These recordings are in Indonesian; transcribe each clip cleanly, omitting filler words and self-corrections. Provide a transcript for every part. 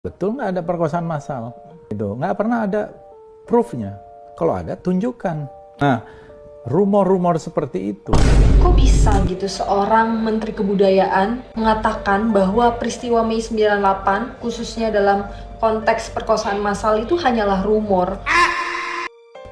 Betul nggak ada perkosaan massal? Itu nggak pernah ada proof-nya. Kalau ada, tunjukkan. Nah, rumor-rumor seperti itu. Kok bisa gitu seorang Menteri Kebudayaan mengatakan bahwa peristiwa Mei 98 khususnya dalam konteks perkosaan massal itu hanyalah rumor.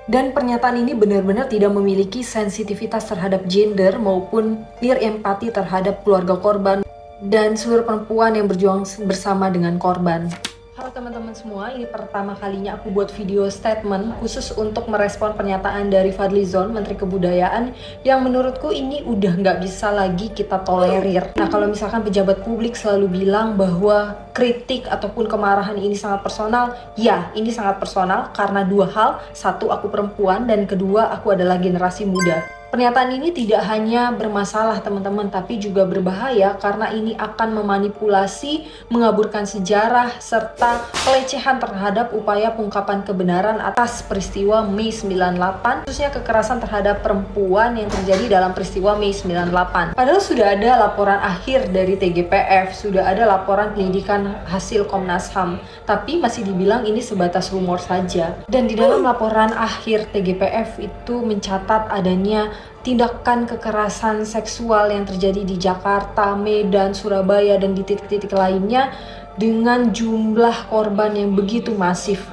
Dan pernyataan ini benar-benar tidak memiliki sensitivitas terhadap gender maupun clear empati terhadap keluarga korban dan seluruh perempuan yang berjuang bersama dengan korban. Halo teman-teman semua, ini pertama kalinya aku buat video statement khusus untuk merespon pernyataan dari Fadlizon, Menteri Kebudayaan, yang menurutku ini udah nggak bisa lagi kita tolerir. Nah, kalau misalkan pejabat publik selalu bilang bahwa kritik ataupun kemarahan ini sangat personal, ya ini sangat personal karena dua hal. Satu, aku perempuan, dan kedua, aku adalah generasi muda. Pernyataan ini tidak hanya bermasalah teman-teman, tapi juga berbahaya karena ini akan memanipulasi, mengaburkan sejarah, serta pelecehan terhadap upaya pengungkapan kebenaran atas peristiwa Mei 98, khususnya kekerasan terhadap perempuan yang terjadi dalam peristiwa Mei 98. Padahal sudah ada laporan akhir dari TGPF, sudah ada laporan penyelidikan hasil Komnas HAM, tapi masih dibilang ini sebatas rumor saja. Dan di dalam laporan akhir TGPF itu mencatat adanya tindakan kekerasan seksual yang terjadi di Jakarta, Medan, Surabaya, dan di titik-titik lainnya dengan jumlah korban yang begitu masif.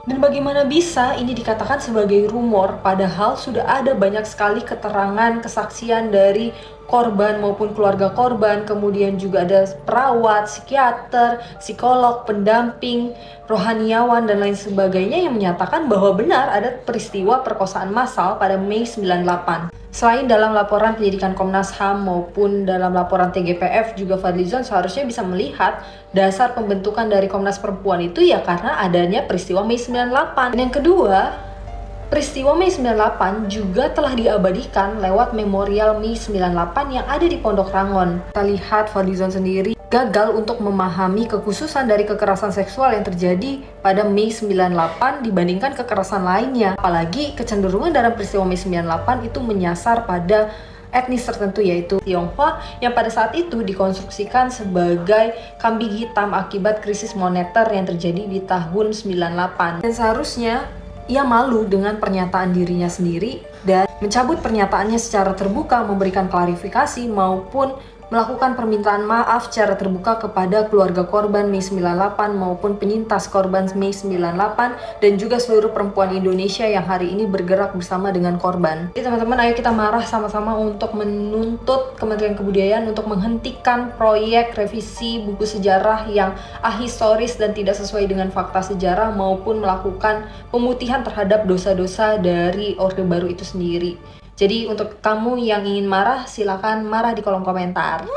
Dan bagaimana bisa ini dikatakan sebagai rumor, padahal sudah ada banyak sekali keterangan, kesaksian dari korban maupun keluarga korban, kemudian juga ada perawat, psikiater, psikolog, pendamping, rohaniawan, dan lain sebagainya yang menyatakan bahwa benar ada peristiwa perkosaan massal pada Mei 98. Selain dalam laporan penyidikan Komnas HAM maupun dalam laporan TGPF, juga Fadlizon seharusnya bisa melihat dasar pembentukan dari Komnas Perempuan itu ya karena adanya peristiwa Mei 98. Dan yang kedua, peristiwa Mei 98 juga telah diabadikan lewat memorial Mei 98 yang ada di Pondok Rangon. Kita lihat Fadlizon sendiri gagal untuk memahami kekhususan dari kekerasan seksual yang terjadi pada Mei 98 dibandingkan kekerasan lainnya. Apalagi kecenderungan dalam peristiwa Mei 98 itu menyasar pada etnis tertentu yaitu Tionghoa yang pada saat itu dikonstruksikan sebagai kambing hitam akibat krisis moneter yang terjadi di tahun 98. Dan seharusnya ia malu dengan pernyataan dirinya sendiri dan mencabut pernyataannya secara terbuka, memberikan klarifikasi maupun melakukan permintaan maaf secara terbuka kepada keluarga korban Mei 98 maupun penyintas korban Mei 98 dan juga seluruh perempuan Indonesia yang hari ini bergerak bersama dengan korban. Jadi teman-teman, ayo kita marah sama-sama untuk menuntut Kementerian Kebudayaan untuk menghentikan proyek revisi buku sejarah yang ahistoris dan tidak sesuai dengan fakta sejarah maupun melakukan pemutihan terhadap dosa-dosa dari Orde Baru itu sendiri. Jadi untuk kamu yang ingin marah, silakan marah di kolom komentar.